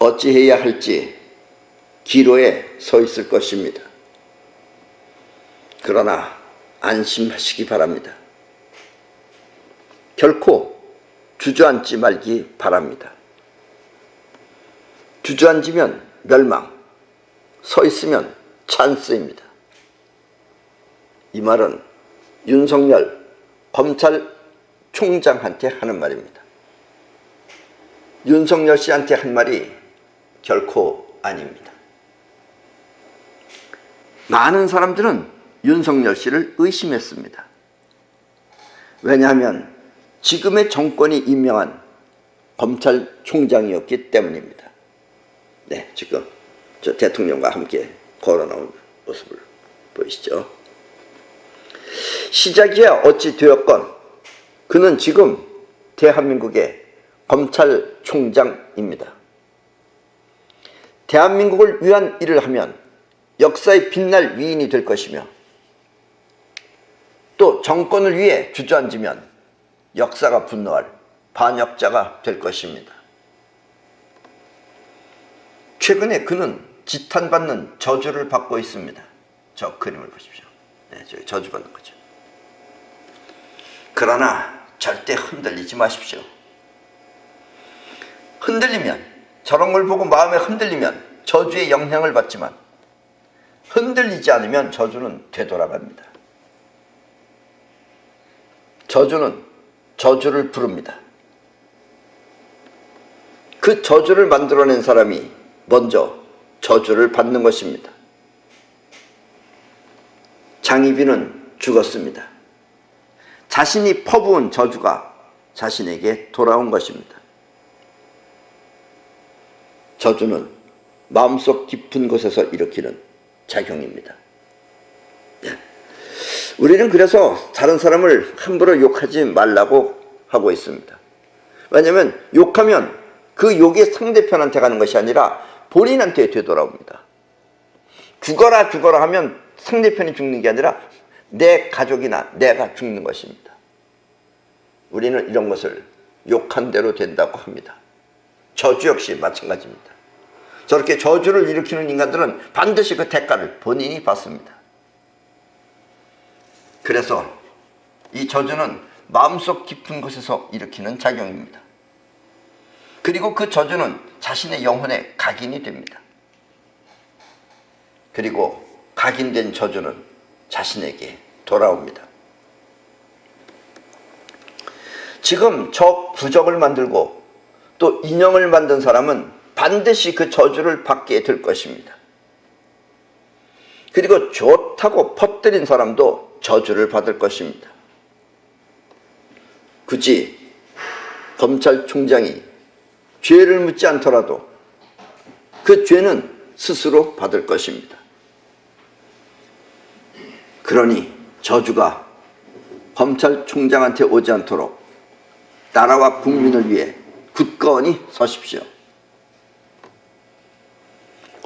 어찌해야 할지 기로에 서 있을 것입니다. 그러나 안심하시기 바랍니다. 결코 주저앉지 말기 바랍니다. 주저앉으면 멸망, 서 있으면 찬스입니다. 이 말은 윤석열 검찰총장한테 하는 말입니다. 윤석열 씨한테 한 말이 결코 아닙니다. 많은 사람들은 윤석열 씨를 의심했습니다. 왜냐하면 지금의 정권이 임명한 검찰총장이었기 때문입니다. 네, 지금 저 대통령과 함께 걸어나온 모습을 보이시죠? 시작이야 어찌 되었건 그는 지금 대한민국의 검찰총장입니다. 대한민국을 위한 일을 하면 역사에 빛날 위인이 될 것이며 또 정권을 위해 주저앉으면 역사가 분노할 반역자가 될 것입니다. 최근에 그는 지탄받는 저주를 받고 있습니다. 저 그림을 보십시오. 네, 저기 저주받는 거죠. 그러나 절대 흔들리지 마십시오. 흔들리면, 저런 걸 보고 마음에 흔들리면 저주의 영향을 받지만 흔들리지 않으면 저주는 되돌아갑니다. 저주는 저주를 부릅니다. 그 저주를 만들어낸 사람이 먼저 저주를 받는 것입니다. 장희빈은 죽었습니다. 자신이 퍼부은 저주가 자신에게 돌아온 것입니다. 저주는 마음속 깊은 곳에서 일으키는 작용입니다. 우리는 그래서 다른 사람을 함부로 욕하지 말라고 하고 있습니다. 왜냐하면 욕하면 그 욕이 상대편한테 가는 것이 아니라 본인한테 되돌아옵니다. 죽어라 죽어라 하면 상대편이 죽는 게 아니라 내 가족이나 내가 죽는 것입니다. 우리는 이런 것을 욕한 대로 된다고 합니다. 저주 역시 마찬가지입니다. 저렇게 저주를 일으키는 인간들은 반드시 그 대가를 본인이 받습니다. 그래서 이 저주는 마음속 깊은 곳에서 일으키는 작용입니다. 그리고 그 저주는 자신의 영혼에 각인이 됩니다. 그리고 각인된 저주는 자신에게 돌아옵니다. 지금 저 부적을 만들고 또 인형을 만든 사람은 반드시 그 저주를 받게 될 것입니다. 그리고 좋다고 퍼뜨린 사람도 저주를 받을 것입니다. 굳이 검찰총장이 죄를 묻지 않더라도 그 죄는 스스로 받을 것입니다. 그러니 저주가 검찰총장한테 오지 않도록 나라와 국민을 위해 굳건히 서십시오.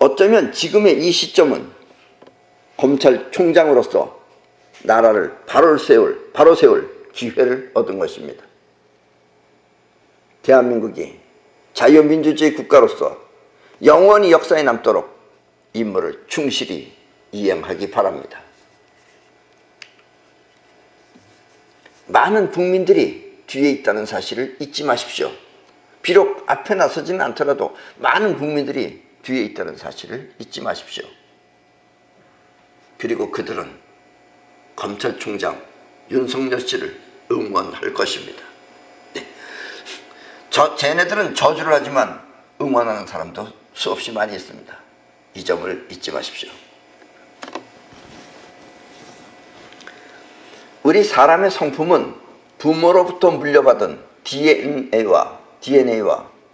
어쩌면 지금의 이 시점은 검찰총장으로서 나라를 바로 세울 기회를 얻은 것입니다. 대한민국이 자유민주주의 국가로서 영원히 역사에 남도록 임무를 충실히 이행하기 바랍니다. 많은 국민들이 뒤에 있다는 사실을 잊지 마십시오. 비록 앞에 나서지는 않더라도 많은 국민들이 뒤에 있다는 사실을 잊지 마십시오. 그리고 그들은 검찰총장 윤석열 씨를 응원할 것입니다. 네. 쟤네들은 저주를 하지만 응원하는 사람도 수없이 많이 있습니다. 이 점을 잊지 마십시오. 우리 사람의 성품은 부모로부터 물려받은 DNA와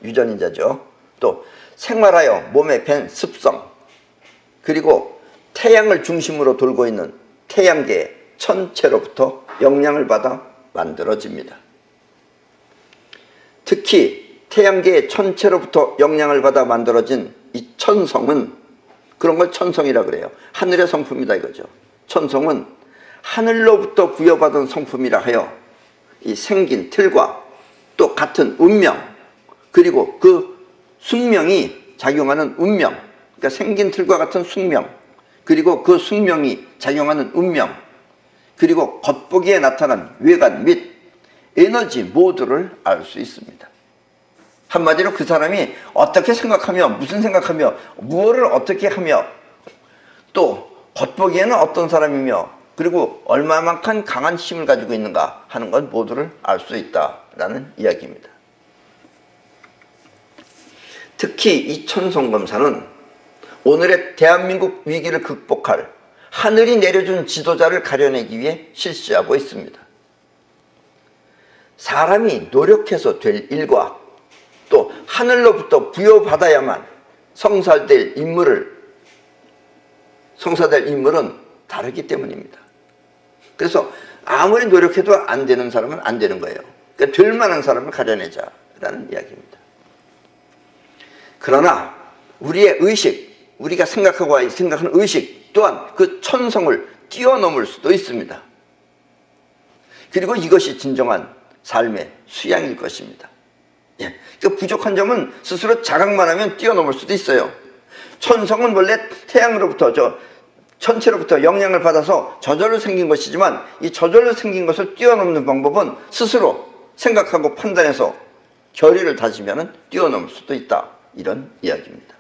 유전인자죠. 또 생활하여 몸에 밴 습성, 그리고 태양을 중심으로 돌고 있는 태양계 천체로부터 영향을 받아 만들어집니다. 특히 태양계의 천체로부터 영향을 받아 만들어진 이 천성은, 그런 걸 천성이라 그래요. 하늘의 성품이다 이거죠. 천성은 하늘로부터 부여받은 성품이라 하여 이 생긴 틀과 또 같은 운명, 그리고 그 숙명이 작용하는 운명, 그러니까 생긴 틀과 같은 숙명, 그리고 그 숙명이 작용하는 운명, 그리고 겉보기에 나타난 외관 및 에너지 모두를 알 수 있습니다. 한마디로 그 사람이 어떻게 생각하며, 무슨 생각하며, 무엇을 어떻게 하며, 또 겉보기에는 어떤 사람이며, 그리고 얼마만큼 강한 힘을 가지고 있는가 하는 것 모두를 알 수 있다라는 이야기입니다. 특히 이 천성검사는 오늘의 대한민국 위기를 극복할 하늘이 내려준 지도자를 가려내기 위해 실시하고 있습니다. 사람이 노력해서 될 일과 또 하늘로부터 부여받아야만 성사될 인물은 다르기 때문입니다. 그래서 아무리 노력해도 안 되는 사람은 안 되는 거예요. 그러니까 될 만한 사람을 가려내자라는 이야기입니다. 그러나 우리의 의식, 우리가 생각하는 의식 또한 그 천성을 뛰어넘을 수도 있습니다. 그리고 이것이 진정한 삶의 수양일 것입니다. 그러니까 부족한 점은 스스로 자각만 하면 뛰어넘을 수도 있어요. 천성은 원래 태양으로부터 천체로부터 영향을 받아서 저절로 생긴 것이지만 이 저절로 생긴 것을 뛰어넘는 방법은 스스로 생각하고 판단해서 결의를 다지면 뛰어넘을 수도 있다, 이런 이야기입니다.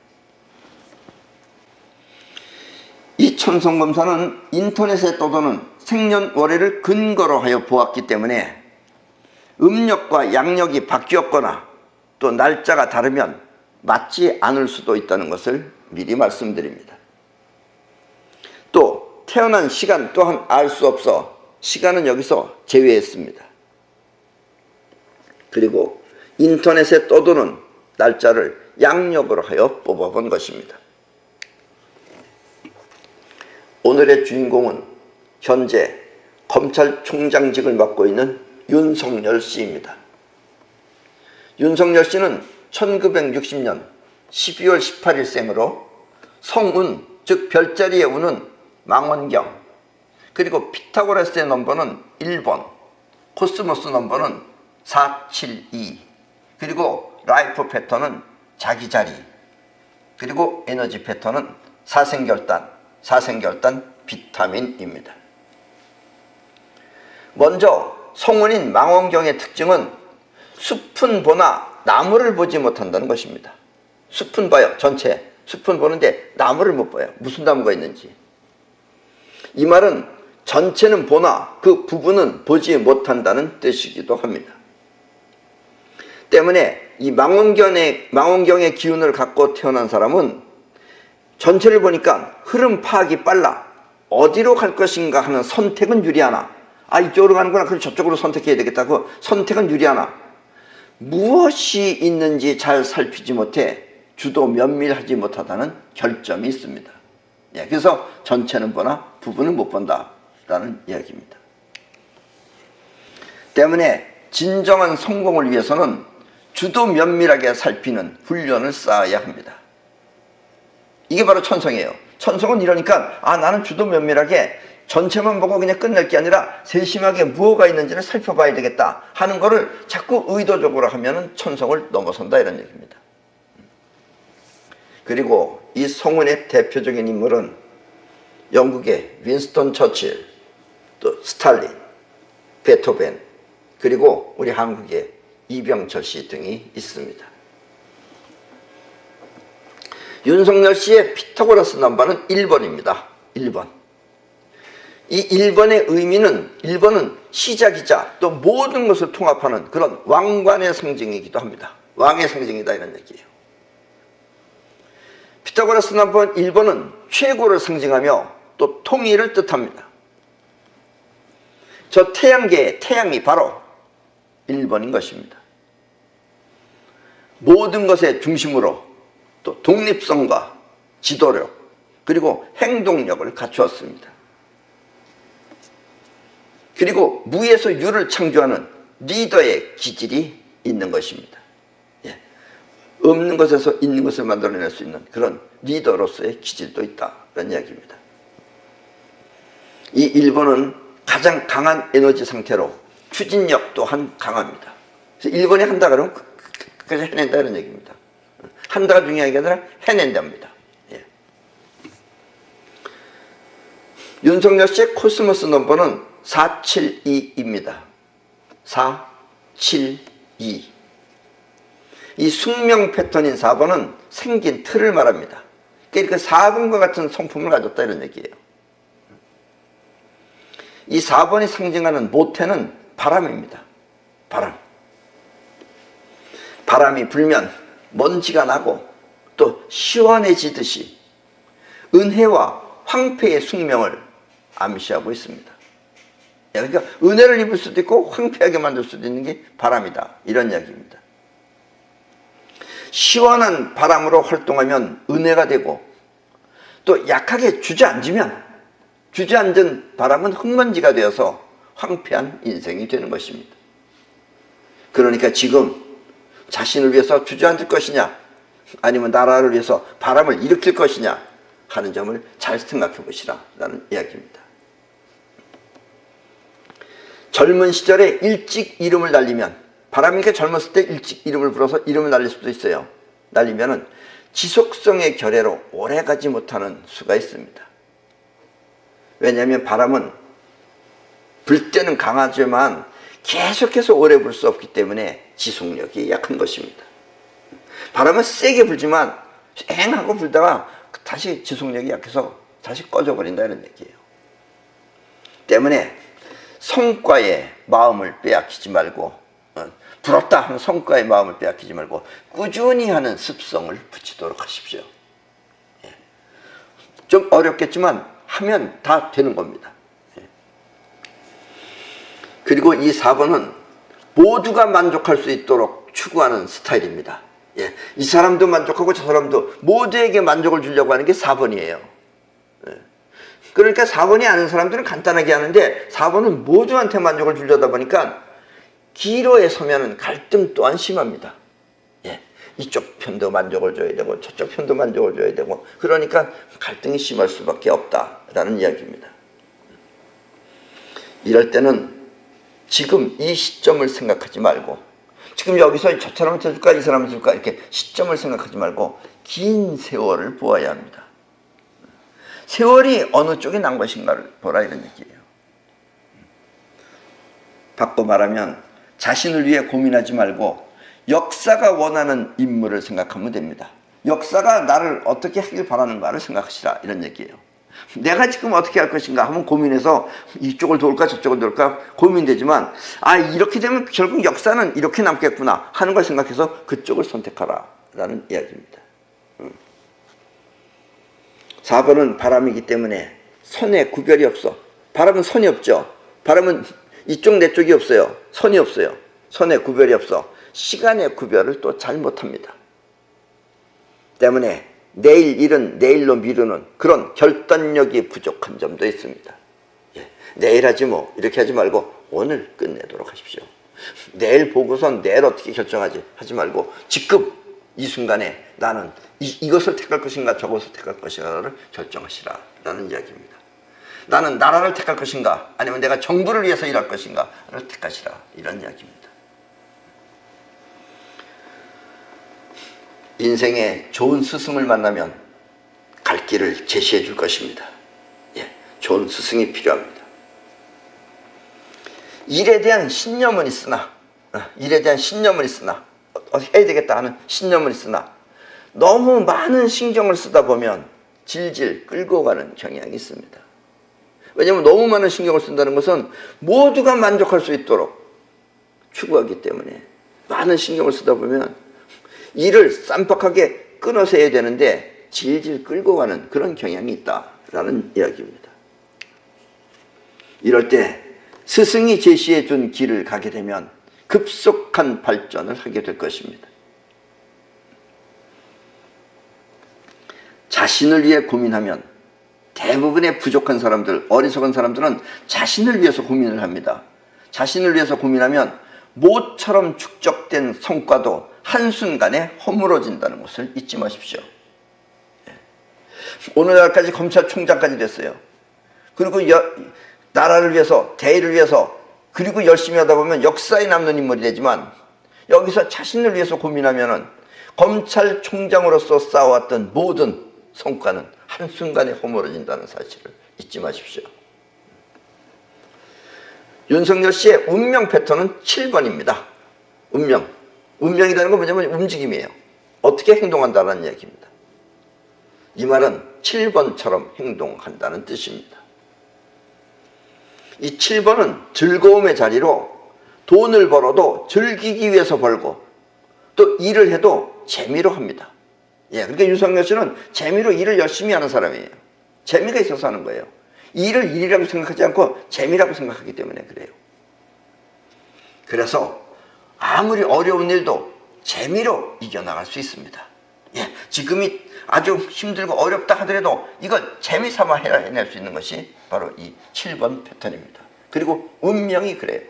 이 천성검사는 인터넷에 떠도는 생년월일을 근거로 하여 보았기 때문에 음력과 양력이 바뀌었거나 또 날짜가 다르면 맞지 않을 수도 있다는 것을 미리 말씀드립니다. 또 태어난 시간 또한 알 수 없어 시간은 여기서 제외했습니다. 그리고 인터넷에 떠도는 날짜를 양력으로 하여 뽑아본 것입니다. 오늘의 주인공은 현재 검찰총장직을 맡고 있는 윤석열 씨입니다. 윤석열 씨는 1960년 12월 18일 생으로 성운, 즉 별자리의 운은 망원경, 그리고 피타고라스의 넘버는 1번, 코스모스 넘버는 472, 그리고 라이프 패턴은 자기자리, 그리고 에너지 패턴은 사생결단 비타민입니다. 먼저 성운인 망원경의 특징은 숲은 보나 나무를 보지 못한다는 것입니다. 숲은 봐요, 전체 숲은 보는데 나무를 못 봐요. 무슨 나무가 있는지. 이 말은 전체는 보나 그 부분은 보지 못한다는 뜻이기도 합니다. 때문에 이 망원경의 기운을 갖고 태어난 사람은 전체를 보니까 흐름 파악이 빨라, 어디로 갈 것인가 하는 선택은 유리하나, 이쪽으로 가는구나, 그럼 저쪽으로 선택해야 되겠다고 선택은 유리하나, 무엇이 있는지 잘 살피지 못해 주도 면밀하지 못하다는 결점이 있습니다. 그래서 전체는 보나 부분은 못 본다라는 이야기입니다. 때문에 진정한 성공을 위해서는 주도 면밀하게 살피는 훈련을 쌓아야 합니다. 이게 바로 천성이에요. 천성은 이러니까 나는 주도 면밀하게 전체만 보고 그냥 끝낼 게 아니라 세심하게 무엇가 있는지를 살펴봐야 되겠다 하는 거를 자꾸 의도적으로 하면 천성을 넘어선다, 이런 얘기입니다. 그리고 이 성운의 대표적인 인물은 영국의 윈스턴 처칠, 또 스탈린, 베토벤, 그리고 우리 한국의 이병철 씨 등이 있습니다. 윤석열 씨의 피타고라스 넘버는 1번입니다. 1번. 이 1번의 의미는, 1번은 시작이자 또 모든 것을 통합하는 그런 왕관의 상징이기도 합니다. 왕의 상징이다, 이런 얘기예요. 피타고라스 넘버 1번은 최고를 상징하며 또 통일을 뜻합니다. 저 태양계의 태양이 바로 1번인 것입니다. 모든 것의 중심으로 또 독립성과 지도력, 그리고 행동력을 갖추었습니다. 그리고 무에서 유를 창조하는 리더의 기질이 있는 것입니다. 없는 것에서 있는 것을 만들어낼 수 있는 그런 리더로서의 기질도 있다, 그런 이야기입니다. 이 1번은 가장 강한 에너지 상태로 추진력 또한 강합니다. 그래서 1번이 한다 그러면 그까지 해낸다, 이런 얘기입니다. 한다가 중요한 게 아니라 해낸답니다. 예. 윤석열 씨의 코스모스 넘버는 472입니다. 472. 이 숙명 패턴인 4번은 생긴 틀을 말합니다. 그러니까 4번과 같은 성품을 가졌다 이런 얘기예요. 이 4번이 상징하는 모태는 바람입니다. 바람. 바람이 불면 먼지가 나고 또 시원해지듯이 은혜와 황폐의 숙명을 암시하고 있습니다. 그러니까 은혜를 입을 수도 있고 황폐하게 만들 수도 있는 게 바람이다 이런 이야기입니다. 시원한 바람으로 활동하면 은혜가 되고 또 약하게 주저앉으면 주저앉은 바람은 흙먼지가 되어서 황폐한 인생이 되는 것입니다. 그러니까 지금 자신을 위해서 주저앉을 것이냐 아니면 나라를 위해서 바람을 일으킬 것이냐 하는 점을 잘 생각해 보시라 라는 이야기입니다. 젊은 시절에 일찍 이름을 날리면 바람이 이렇게 젊었을 때 일찍 이름을 불어서 이름을 날릴 수도 있어요. 날리면은 지속성의 결례로 오래가지 못하는 수가 있습니다. 왜냐하면 바람은 불 때는 강하지만 계속해서 오래 불 수 없기 때문에 지속력이 약한 것입니다. 바람은 세게 불지만 앵하고 불다가 다시 지속력이 약해서 다시 꺼져버린다 이런 얘기예요. 때문에 성과의 마음을 빼앗기지 말고 부럽다 하는 성과의 마음을 빼앗기지 말고 꾸준히 하는 습성을 붙이도록 하십시오. 좀 어렵겠지만 하면 다 되는 겁니다. 그리고 이 4번은 모두가 만족할 수 있도록 추구하는 스타일입니다. 이 사람도 만족하고 저 사람도 모두에게 만족을 주려고 하는 게 4번이에요. 그러니까 4번이 아는 사람들은 간단하게 하는데 4번은 모두한테 만족을 주려다 보니까 기로에 서면은 갈등 또한 심합니다. 이쪽 편도 만족을 줘야 되고 저쪽 편도 만족을 줘야 되고 그러니까 갈등이 심할 수밖에 없다라는 이야기입니다. 이럴 때는 지금 이 시점을 생각하지 말고 지금 여기서 저 사람한테 줄까 이 사람한테 줄까 이렇게 시점을 생각하지 말고 긴 세월을 보아야 합니다. 세월이 어느 쪽에 난 것인가를 보라 이런 얘기예요. 바꿔 말하면 자신을 위해 고민하지 말고 역사가 원하는 인물을 생각하면 됩니다. 역사가 나를 어떻게 하길 바라는가를 생각하시라 이런 얘기예요. 내가 지금 어떻게 할 것인가 하면 고민해서 이쪽을 도울까 저쪽을 도울까 고민되지만 이렇게 되면 결국 역사는 이렇게 남겠구나 하는 걸 생각해서 그쪽을 선택하라 라는 이야기입니다. 4번은 바람이기 때문에 선에 구별이 없어. 바람은 선이 없죠. 바람은 이쪽 내 쪽이 없어요. 선이 없어요. 선에 구별이 없어. 시간의 구별을 또 잘 못합니다. 때문에 내일 일은 내일로 미루는 그런 결단력이 부족한 점도 있습니다. 내일 하지 뭐 이렇게 하지 말고 오늘 끝내도록 하십시오. 내일 보고선 내일 어떻게 결정하지 하지 말고 지금 이 순간에 나는 이것을 택할 것인가 저것을 택할 것인가를 결정하시라 라는 이야기입니다. 나는 나라를 택할 것인가 아니면 내가 정부를 위해서 일할 것인가를 택하시라 이런 이야기입니다. 인생에 좋은 스승을 만나면 갈 길을 제시해 줄 것입니다. 좋은 스승이 필요합니다. 일에 대한 신념은 있으나 어떻게 해야 되겠다 하는 신념은 있으나 너무 많은 신경을 쓰다 보면 질질 끌고 가는 경향이 있습니다. 왜냐하면 너무 많은 신경을 쓴다는 것은 모두가 만족할 수 있도록 추구하기 때문에 많은 신경을 쓰다 보면 일을 쌈박하게 끊어서 해야 되는데 질질 끌고 가는 그런 경향이 있다라는 이야기입니다. 이럴 때 스승이 제시해 준 길을 가게 되면 급속한 발전을 하게 될 것입니다. 자신을 위해 고민하면 대부분의 부족한 사람들, 어리석은 사람들은 자신을 위해서 고민을 합니다. 자신을 위해서 고민하면 모처럼 축적된 성과도 한순간에 허물어진다는 것을 잊지 마십시오. 오늘날까지 검찰총장까지 됐어요. 그리고 나라를 위해서, 대의를 위해서, 그리고 열심히 하다 보면 역사에 남는 인물이 되지만 여기서 자신을 위해서 고민하면은 검찰총장으로서 쌓아왔던 모든 성과는 한순간에 허물어진다는 사실을 잊지 마십시오. 윤석열 씨의 운명 패턴은 7번입니다. 운명이라는 건 뭐냐면 움직임이에요. 어떻게 행동한다는 이야기입니다. 이 말은 7번처럼 행동한다는 뜻입니다. 이 7번은 즐거움의 자리로 돈을 벌어도 즐기기 위해서 벌고 또 일을 해도 재미로 합니다. 그러니까 윤석열 씨는 재미로 일을 열심히 하는 사람이에요. 재미가 있어서 하는 거예요. 일을 일이라고 생각하지 않고 재미라고 생각하기 때문에 그래요. 그래서 아무리 어려운 일도 재미로 이겨나갈 수 있습니다. 지금이 아주 힘들고 어렵다 하더라도 이걸 재미삼아 해낼 수 있는 것이 바로 이 7번 패턴입니다. 그리고 운명이 그래요.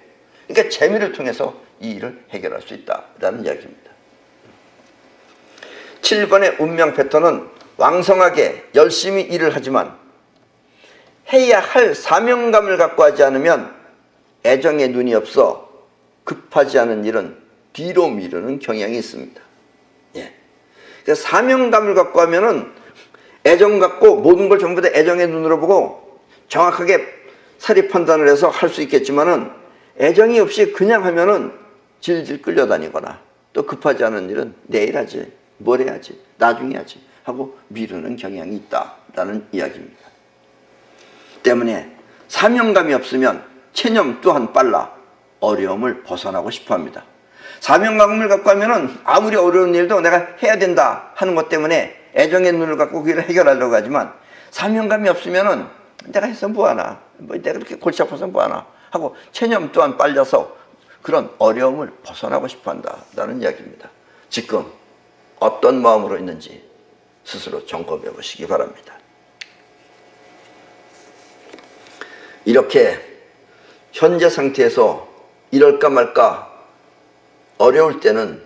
그러니까 재미를 통해서 이 일을 해결할 수 있다라는 이야기입니다. 7번의 운명 패턴은 왕성하게 열심히 일을 하지만 해야 할 사명감을 갖고 하지 않으면 애정에 눈이 없어 급하지 않은 일은 뒤로 미루는 경향이 있습니다. 그러니까 사명감을 갖고 하면은 애정 갖고 모든 걸 전부 다 애정의 눈으로 보고 정확하게 사리 판단을 해서 할 수 있겠지만은 애정이 없이 그냥 하면은 질질 끌려다니거나 또 급하지 않은 일은 내일 하지, 뭘 해야지, 나중에 하지 하고 미루는 경향이 있다라는 이야기입니다. 때문에 사명감이 없으면 체념 또한 빨라 어려움을 벗어나고 싶어 합니다. 사명감을 갖고 하면은 아무리 어려운 일도 내가 해야 된다 하는 것 때문에 애정의 눈을 갖고 그걸 해결하려고 하지만 사명감이 없으면은 내가 해서 뭐하나, 내가 그렇게 골치 아파서 뭐하나 하고 체념 또한 빨려서 그런 어려움을 벗어나고 싶어 한다라는 이야기입니다. 지금 어떤 마음으로 있는지 스스로 점검해 보시기 바랍니다. 이렇게 현재 상태에서 이럴까 말까 어려울 때는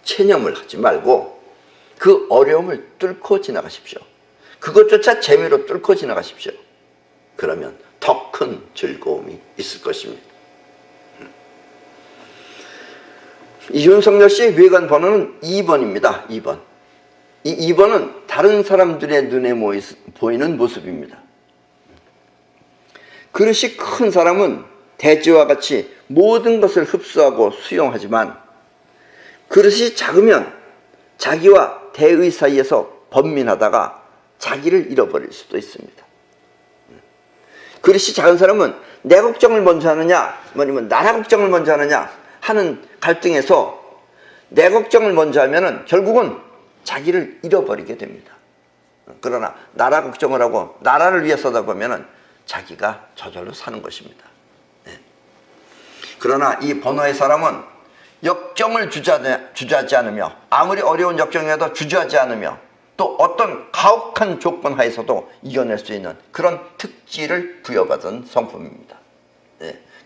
체념을 하지 말고 그 어려움을 뚫고 지나가십시오. 그것조차 재미로 뚫고 지나가십시오. 그러면 더 큰 즐거움이 있을 것입니다. 이 윤석열 씨의 외관 번호는 2번입니다. 2번. 이 2번은 다른 사람들의 눈에 보이는 모습입니다. 그릇이 큰 사람은 대지와 같이 모든 것을 흡수하고 수용하지만 그릇이 작으면 자기와 대의 사이에서 번민하다가 자기를 잃어버릴 수도 있습니다. 그릇이 작은 사람은 내 걱정을 먼저 하느냐 아니면 나라 걱정을 먼저 하느냐 하는 갈등에서 내 걱정을 먼저 하면은 결국은 자기를 잃어버리게 됩니다. 그러나 나라 걱정을 하고 나라를 위해 서다 보면은 자기가 저절로 사는 것입니다. 그러나 이 번호의 사람은 역정을 주저하지 않으며 아무리 어려운 역정이라도 주저하지 않으며 또 어떤 가혹한 조건 하에서도 이겨낼 수 있는 그런 특질을 부여받은 성품입니다.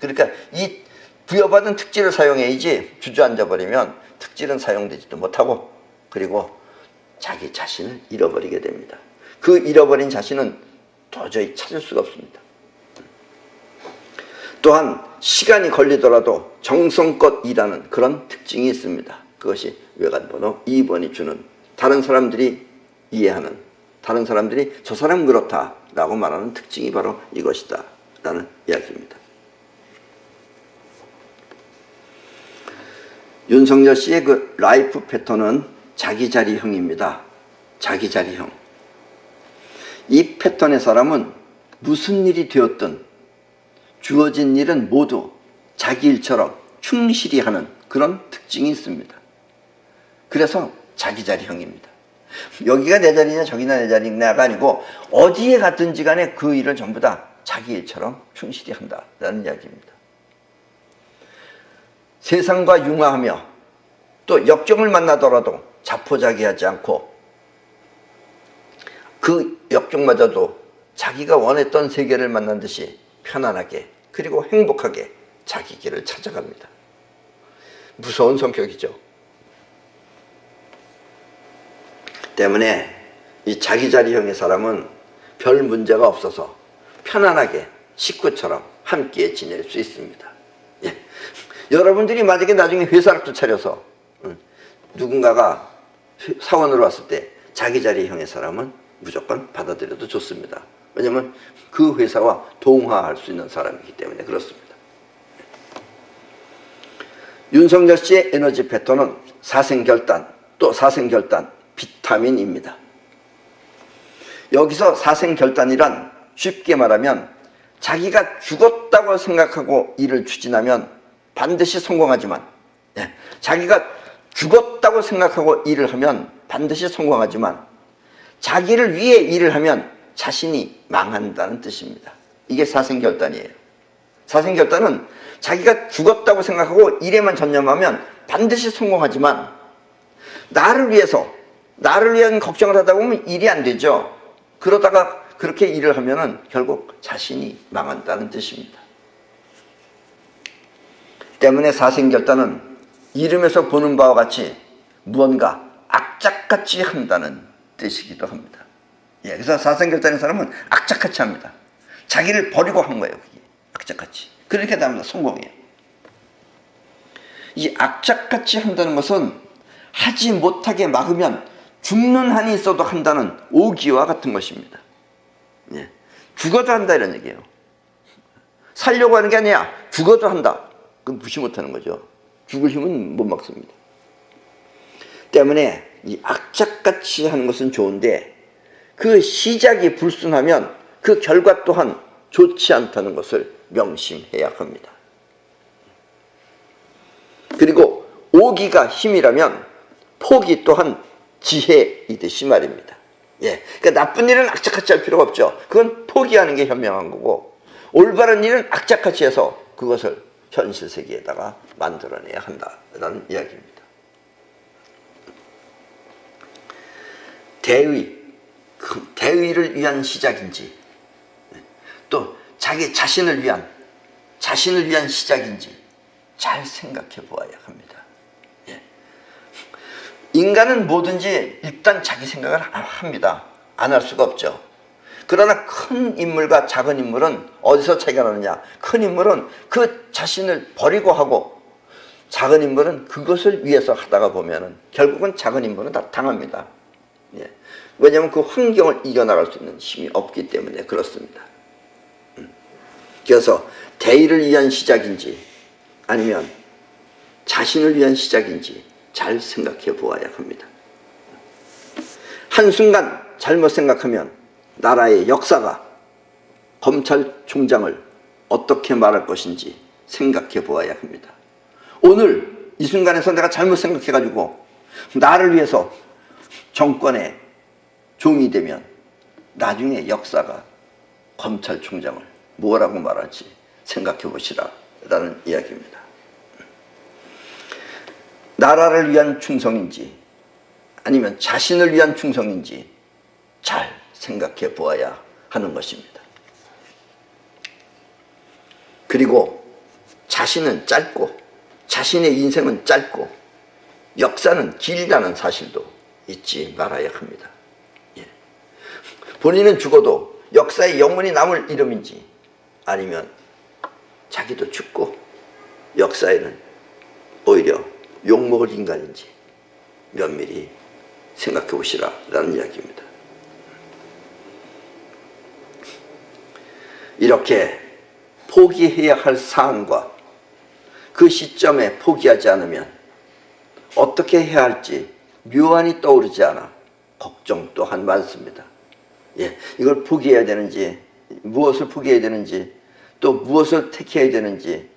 그러니까 이 부여받은 특질을 사용해야지 주저앉아 버리면 특질은 사용되지도 못하고 그리고 자기 자신을 잃어버리게 됩니다. 그 잃어버린 자신은 도저히 찾을 수가 없습니다. 또한 시간이 걸리더라도 정성껏 일하는 그런 특징이 있습니다. 그것이 외관번호 2번이 주는 다른 사람들이 이해하는 다른 사람들이 저 사람은 그렇다라고 말하는 특징이 바로 이것이다 라는 이야기입니다. 윤석열 씨의 그 라이프 패턴은 자기자리형입니다. 자기자리형. 이 패턴의 사람은 무슨 일이 되었든 주어진 일은 모두 자기 일처럼 충실히 하는 그런 특징이 있습니다. 그래서 자기자리형입니다. 여기가 내 자리냐 저기가 내 자리냐가 아니고 어디에 갔든지 간에 그 일을 전부 다 자기 일처럼 충실히 한다라는 이야기입니다. 세상과 융화하며 또 역정을 만나더라도 자포자기하지 않고 그 역정마저도 자기가 원했던 세계를 만난 듯이 편안하게 그리고 행복하게 자기 길을 찾아갑니다. 무서운 성격이죠. 때문에 이 자기자리형의 사람은 별 문제가 없어서 편안하게 식구처럼 함께 지낼 수 있습니다. 여러분들이 만약에 나중에 회사를 또 차려서 누군가가 사원으로 왔을 때 자기 자리에 형의 사람은 무조건 받아들여도 좋습니다. 왜냐하면 그 회사와 동화할 수 있는 사람이기 때문에 그렇습니다. 윤석열 씨의 에너지 패턴은 사생결단, 또 사생결단 비타민입니다. 여기서 사생결단이란 쉽게 말하면 자기가 죽었다고 생각하고 일을 추진하면 반드시 성공하지만, 자기가 죽었다고 생각하고 일을 하면 반드시 성공하지만 자기를 위해 일을 하면 자신이 망한다는 뜻입니다. 이게 사생결단이에요. 사생결단은 자기가 죽었다고 생각하고 일에만 전념하면 반드시 성공하지만 나를 위해서, 나를 위한 걱정을 하다 보면 일이 안 되죠. 그러다가 그렇게 일을 하면은 결국 자신이 망한다는 뜻입니다. 때문에 사생결단은 이름에서 보는 바와 같이 무언가 악착같이 한다는 뜻이기도 합니다. 그래서 사생결단의 사람은 악착같이 합니다. 자기를 버리고 한 거예요. 그게 악착같이. 그렇게 되면 성공이에요. 이 악착같이 한다는 것은 하지 못하게 막으면 죽는 한이 있어도 한다는 오기와 같은 것입니다. 죽어도 한다 이런 얘기예요. 살려고 하는 게 아니야. 죽어도 한다. 그건 무시 못하는 거죠. 죽을 힘은 못 막습니다. 때문에 이 악착같이 하는 것은 좋은데 그 시작이 불순하면 그 결과 또한 좋지 않다는 것을 명심해야 합니다. 그리고 오기가 힘이라면 포기 또한 지혜이듯이 말입니다. 그러니까 나쁜 일은 악착같이 할 필요가 없죠. 그건 포기하는 게 현명한 거고, 올바른 일은 악착같이 해서 그것을 현실 세계에다가 만들어내야 한다라는 이야기입니다. 대의를 위한 시작인지, 또 자기 자신을 위한 시작인지 잘 생각해 보아야 합니다. 인간은 뭐든지 일단 자기 생각을 합니다. 안 할 수가 없죠. 그러나 큰 인물과 작은 인물은 어디서 차이가 나느냐? 큰 인물은 그 자신을 버리고 하고, 작은 인물은 그것을 위해서 하다가 보면은 결국은 작은 인물은 다 당합니다. 왜냐하면 그 환경을 이겨나갈 수 있는 힘이 없기 때문에 그렇습니다. 그래서 대의를 위한 시작인지 아니면 자신을 위한 시작인지 잘 생각해 보아야 합니다. 한순간 잘못 생각하면 나라의 역사가 검찰총장을 어떻게 말할 것인지 생각해 보아야 합니다. 오늘 이 순간에서 내가 잘못 생각해가지고 나를 위해서 정권의 종이 되면 나중에 역사가 검찰총장을 뭐라고 말할지 생각해 보시라 라는 이야기입니다. 나라를 위한 충성인지 아니면 자신을 위한 충성인지 잘 생각해 보아야 하는 것입니다. 그리고 자신은 짧고 자신의 인생은 짧고 역사는 길다는 사실도 잊지 말아야 합니다. 본인은 죽어도 역사에 영원히 남을 이름인지 아니면 자기도 죽고 역사에는 오히려 욕먹을 인간인지 면밀히 생각해 보시라 라는 이야기입니다. 이렇게 포기해야 할 사안과 그 시점에 포기하지 않으면 어떻게 해야 할지 묘안이 떠오르지 않아 걱정 또한 많습니다. 이걸 포기해야 되는지, 무엇을 포기해야 되는지, 또 무엇을 택해야 되는지,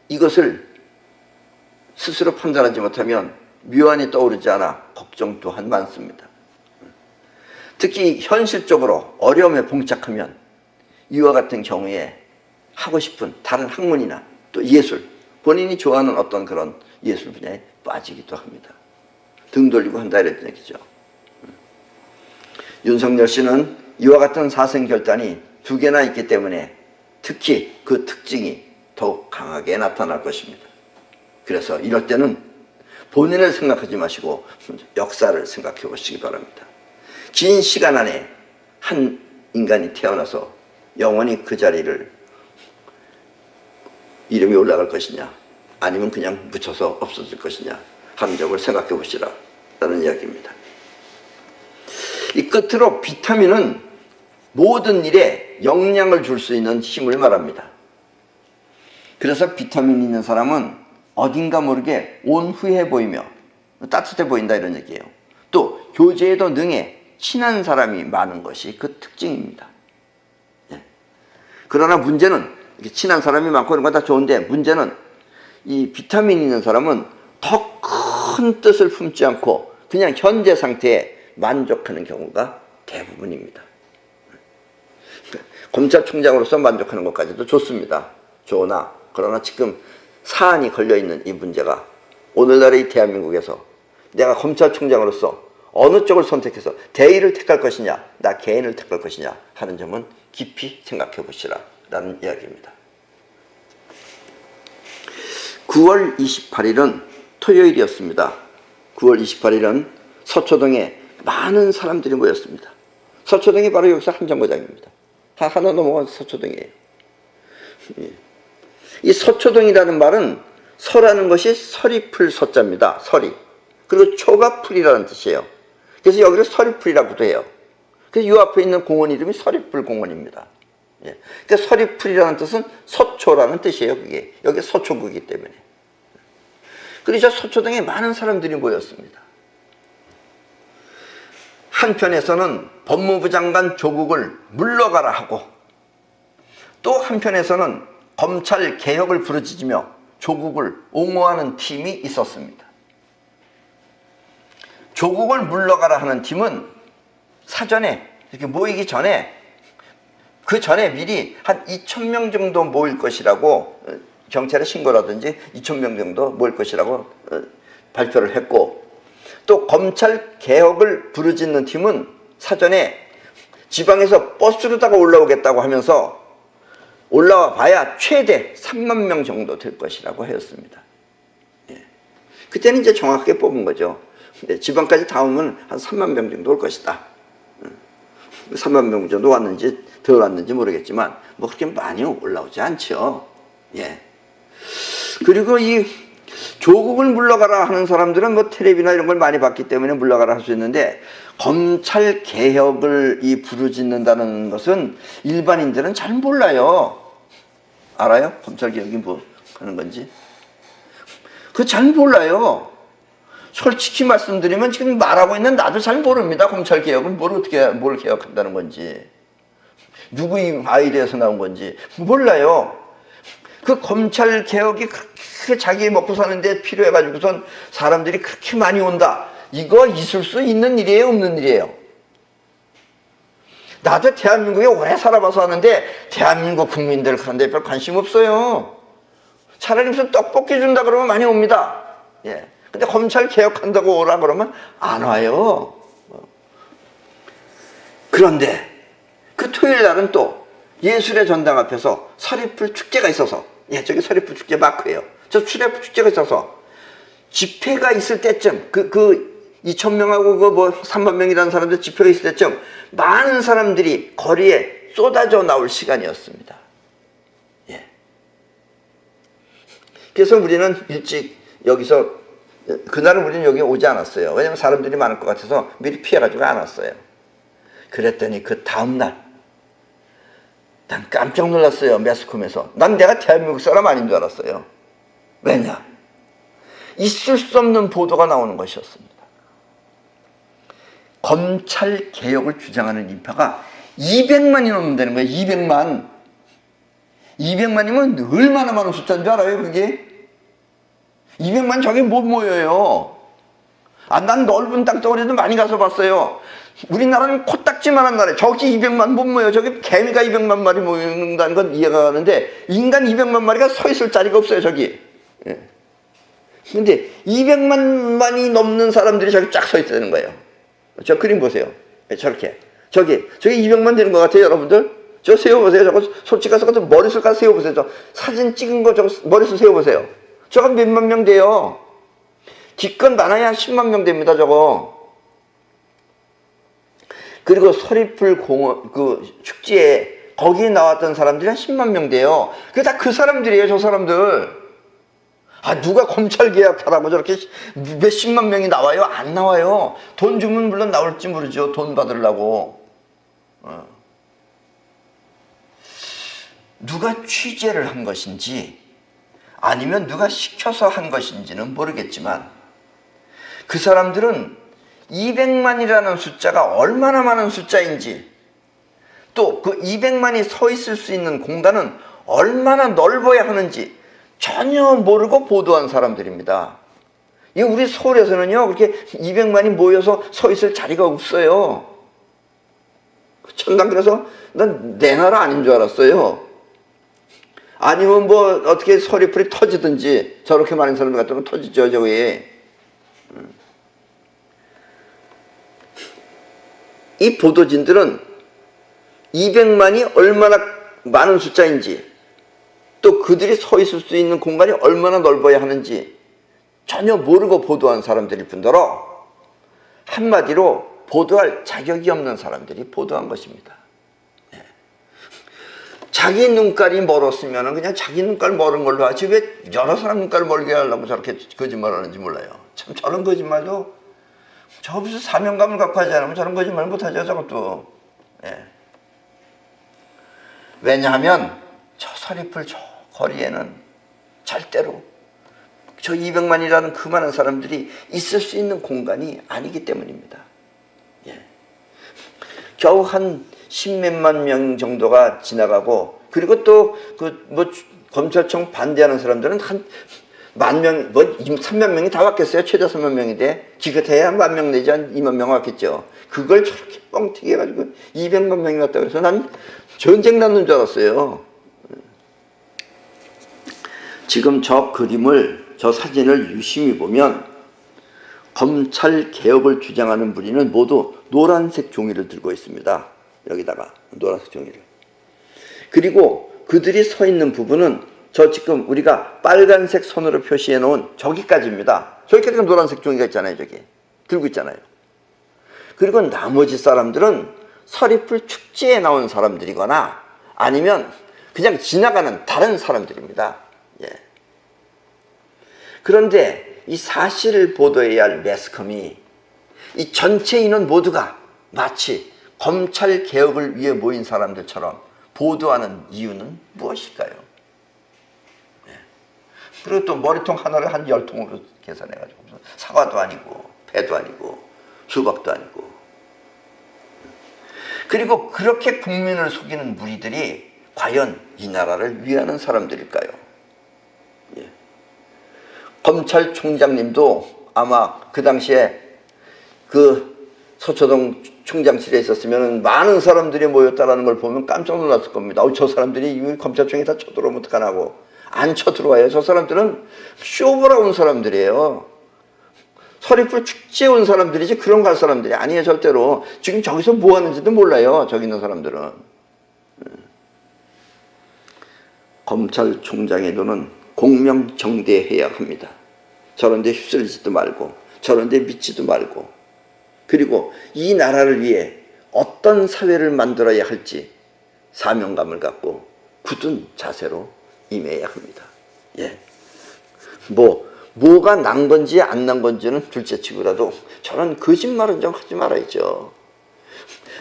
이것을 스스로 판단하지 못하면 묘안이 떠오르지 않아 걱정 또한 많습니다. 특히 현실적으로 어려움에 봉착하면 이와 같은 경우에 하고 싶은 다른 학문이나 또 예술, 본인이 좋아하는 어떤 그런 예술 분야에 빠지기도 합니다. 등 돌리고 한다 이런 얘기죠. 윤석열 씨는 이와 같은 사생결단이 두 개나 있기 때문에 특히 그 특징이 더욱 강하게 나타날 것입니다. 그래서 이럴 때는 본인을 생각하지 마시고 역사를 생각해 보시기 바랍니다. 긴 시간 안에 한 인간이 태어나서 영원히 그 자리를 이름이 올라갈 것이냐 아니면 그냥 묻혀서 없어질 것이냐 하는 점을 생각해 보시라 라는 이야기입니다. 이 끝으로 비타민은 모든 일에 영향을 줄 수 있는 힘을 말합니다. 그래서 비타민 있는 사람은 어딘가 모르게 온후해 보이며 따뜻해 보인다 이런 얘기예요. 또 교제에도 능해 친한 사람이 많은 것이 그 특징입니다. 예. 그러나 문제는 친한 사람이 많고 그런 건 다 좋은데 문제는 이 비타민 있는 사람은 더 큰 뜻을 품지 않고 그냥 현재 상태에 만족하는 경우가 대부분입니다. 검찰총장으로서 만족하는 것까지도 좋습니다. 좋으나 그러나 지금 사안이 걸려있는 이 문제가 오늘날의 대한민국에서 내가 검찰총장으로서 어느 쪽을 선택해서 대의를 택할 것이냐 나 개인을 택할 것이냐 하는 점은 깊이 생각해 보시라 라는 이야기입니다. 9월 28일은 토요일이었습니다. 9월 28일은 서초동에 많은 사람들이 모였습니다. 서초동이 바로 여기서 한정거장입니다. 하나 넘어간 서초동이에요. 이 서초동이라는 말은 서라는 것이 서리풀 서자입니다. 서리. 그리고 초가 풀이라는 뜻이에요. 그래서 여기를 서리풀이라고도 해요. 그래서 이 앞에 있는 공원 이름이 서리풀 공원입니다. 그러니까 서리풀이라는 뜻은 서초라는 뜻이에요. 그게 여기 서초구이기 때문에. 그래서 서초동에 많은 사람들이 모였습니다. 한편에서는 법무부 장관 조국을 물러가라 하고 또 한편에서는 검찰 개혁을 부르짖으며 조국을 옹호하는 팀이 있었습니다. 조국을 물러가라 하는 팀은 사전에 이렇게 모이기 전에 그 전에 미리 한 2,000명 정도 모일 것이라고 경찰에 신고라든지 2,000명 정도 모일 것이라고 발표를 했고 또 검찰 개혁을 부르짖는 팀은 사전에 지방에서 버스로다가 올라오겠다고 하면서 올라와 봐야 최대 3만 명 정도 될 것이라고 하였습니다. 그때는 이제 정확하게 뽑은 거죠. 근데 지방까지 다 오면 한 3만 명 정도 올 것이다. 3만 명 정도 왔는지 덜 왔는지 모르겠지만 뭐 그렇게 많이 올라오지 않죠. 예. 그리고 이 조국을 물러가라 하는 사람들은 뭐 텔레비나 이런 걸 많이 봤기 때문에 물러가라 할 수 있는데 검찰 개혁을 이 부르짖는다는 것은 일반인들은 잘 몰라요. 알아요? 검찰 개혁이 뭐 하는 건지? 그거 잘 몰라요. 솔직히 말씀드리면 지금 말하고 있는 나도 잘 모릅니다. 검찰 개혁은 뭘 개혁한다는 건지. 누구의 아이디어에서 나온 건지 몰라요. 그 검찰 개혁이 그렇게 자기 먹고 사는데 필요해가지고선 사람들이 그렇게 많이 온다. 이거 있을 수 있는 일이에요? 없는 일이에요? 나도 대한민국에 오래 살아봐서 하는데 대한민국 국민들 그런데 별 관심 없어요. 차라리 무슨 떡볶이 준다 그러면 많이 옵니다. 예. 근데 검찰 개혁한다고 오라 그러면 안 와요. 그런데 그 토요일 날은 또 예술의 전당 앞에서 서리풀 축제가 있어서 저기 서리풀 축제 마크예요. 저 서리풀 축제가 있어서 집회가 있을 때쯤 2,000명하고 그 뭐 3만 명이라는 사람들 집회가 있을 때쯤 많은 사람들이 거리에 쏟아져 나올 시간이었습니다. 예. 그래서 우리는 일찍 여기서 그날은 우리는 여기 오지 않았어요. 왜냐면 사람들이 많을 것 같아서 미리 피해가지고 안 왔어요. 그랬더니 그 다음날 난 깜짝 놀랐어요. 매스컴에서. 난 내가 대한민국 사람 아닌 줄 알았어요. 왜냐? 있을 수 없는 보도가 나오는 것이었습니다. 검찰 개혁을 주장하는 인파가 200만이 넘는다는 거예요. 200만. 200만이면 얼마나 많은 숫자인 줄 알아요, 그게? 200만 저기 못 모여요. 난 넓은 땅덩어리도 많이 가서 봤어요. 우리나라는 코딱지만한 나라에 저기 200만 못 모여. 저기 개미가 200만 마리 모인다는 건 이해가 가는데 인간 200만 마리가 서 있을 자리가 없어요, 저기. 예. 근데 200만만이 넘는 사람들이 저기 쫙 서 있다는 거예요. 저 그림 보세요. 저렇게. 저기 200만 되는 것 같아요, 여러분들? 저 세워보세요. 저거 솔직히 가서 머릿속 가서 세워보세요. 저 사진 찍은 거 저거 머릿속 세워보세요. 저거 몇만 명 돼요. 기껏 많아야 한 10만 명 됩니다, 저거. 그리고 서리풀 공원, 축제에 거기에 나왔던 사람들이 한 10만 명 돼요. 그게 다 그 사람들이에요, 저 사람들. 누가 검찰 개혁하라고 저렇게 몇십만 명이 나와요? 안 나와요. 돈 주면 물론 나올지 모르죠. 돈 받으려고. 누가 취재를 한 것인지 아니면 누가 시켜서 한 것인지는 모르겠지만 그 사람들은 200만이라는 숫자가 얼마나 많은 숫자인지 또 그 200만이 서 있을 수 있는 공간은 얼마나 넓어야 하는지 전혀 모르고 보도한 사람들입니다. 이 우리 서울에서는요 그렇게 200만이 모여서 서 있을 자리가 없어요. 난 그래서 난 내 나라 아닌 줄 알았어요. 아니면 뭐 어떻게 서리풀이 터지든지 저렇게 많은 사람들 같으면 터지죠 저기. 이 보도진들은 200만이 얼마나 많은 숫자인지 또 그들이 서 있을 수 있는 공간이 얼마나 넓어야 하는지 전혀 모르고 보도한 사람들일 뿐더러 한마디로 보도할 자격이 없는 사람들이 보도한 것입니다. 자기 눈깔이 멀었으면 그냥 자기 눈깔 멀은 걸로 하지 왜 여러 사람 눈깔 멀게 하려고 저렇게 거짓말 하는지 몰라요. 참 저런 거짓말도 저 무슨 사명감을 갖고 하지 않으면 저런 거짓말 못하죠 저것도. 왜냐하면 저 서리풀 저 거리에는 절대로 저 200만이라는 그 많은 사람들이 있을 수 있는 공간이 아니기 때문입니다. 겨우 한 10몇만 명 정도가 지나가고 그리고 또 그 뭐 검찰청 반대하는 사람들은 한 10,000명, 뭐 3만 명이 다 왔겠어요. 최대 3만 명이 돼. 기껏해야 한 10,000명 내지 한 2만 명 왔겠죠. 그걸 저렇게 뻥튀기 해가지고 200만 명이 왔다고 해서 난 전쟁 났는 줄 알았어요. 지금 저 그림을, 저 사진을 유심히 보면 검찰 개혁을 주장하는 무리는 모두 노란색 종이를 들고 있습니다. 여기다가 노란색 종이를. 그리고 그들이 서 있는 부분은 저 지금 우리가 빨간색 선으로 표시해 놓은 저기까지입니다. 저기까지가 노란색 종이가 있잖아요. 저기 들고 있잖아요. 그리고 나머지 사람들은 서리풀 축제에 나온 사람들이거나 아니면 그냥 지나가는 다른 사람들입니다. 그런데 이 사실을 보도해야 할 매스컴이 이 전체 인원 모두가 마치 검찰 개혁을 위해 모인 사람들처럼 보도하는 이유는 무엇일까요? 그리고 또 머리통 하나를 한 10통으로 계산해가지고 사과도 아니고 배도 아니고 수박도 아니고. 그리고 그렇게 국민을 속이는 무리들이 과연 이 나라를 위하는 사람들일까요? 검찰총장님도 아마 그 당시에 그 서초동 총장실에 있었으면 많은 사람들이 모였다는 걸 보면 깜짝 놀랐을 겁니다. 저 사람들이 검찰총이 다 쳐들어오면 어떡하냐고. 안 쳐들어와요. 저 사람들은 쇼보러 온 사람들이에요. 서리풀 축제에 온 사람들이지 그런 갈 사람들이 아니에요. 절대로. 지금 저기서 뭐 하는지도 몰라요. 저기 있는 사람들은. 검찰총장의 눈은 공명정대해야 합니다. 저런 데 휩쓸리지도 말고 저런 데 믿지도 말고 그리고 이 나라를 위해 어떤 사회를 만들어야 할지 사명감을 갖고 굳은 자세로 임해야 합니다. 뭐가 난 건지 안 난 건지는 둘째치고라도 저런 거짓말은 좀 하지 말아야죠.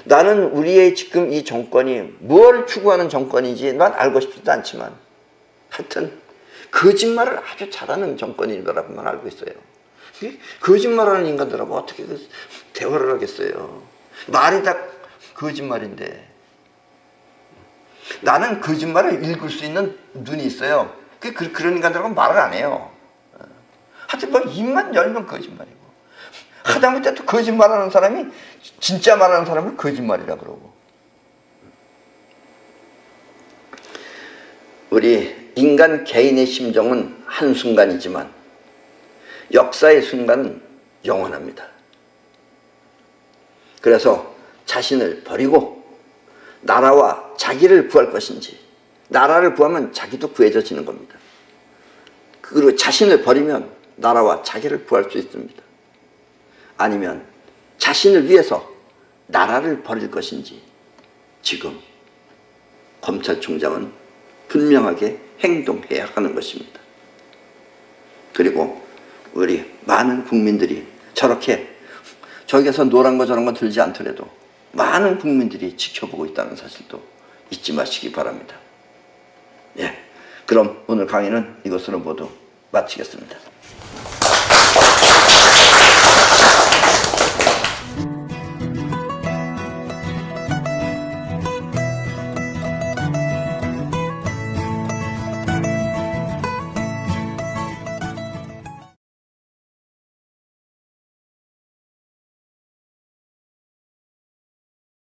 나는 우리의 지금 이 정권이 뭘 추구하는 정권인지 난 알고 싶지도 않지만 하여튼 거짓말을 아주 잘하는 정권인 거라고만 알고 있어요. 거짓말하는 인간들하고 어떻게 대화를 하겠어요. 말이 다 거짓말인데. 나는 거짓말을 읽을 수 있는 눈이 있어요. 그런 인간들하고 말을 안 해요. 하여튼 뭐 입만 열면 거짓말이고 하다못해 또 거짓말하는 사람이 진짜 말하는 사람을 거짓말이라 그러고. 우리 인간 개인의 심정은 한순간이지만 역사의 순간은 영원합니다. 그래서 자신을 버리고 나라와 자기를 구할 것인지, 나라를 구하면 자기도 구해져지는 겁니다. 그리고 자신을 버리면 나라와 자기를 구할 수 있습니다. 아니면 자신을 위해서 나라를 버릴 것인지 지금 검찰총장은 분명하게 행동해야 하는 것입니다. 그리고 우리 많은 국민들이 저렇게 저기에서 노란 거 저런 거 들지 않더라도 많은 국민들이 지켜보고 있다는 사실도 잊지 마시기 바랍니다. 예, 그럼 오늘 강의는 이것으로 모두 마치겠습니다.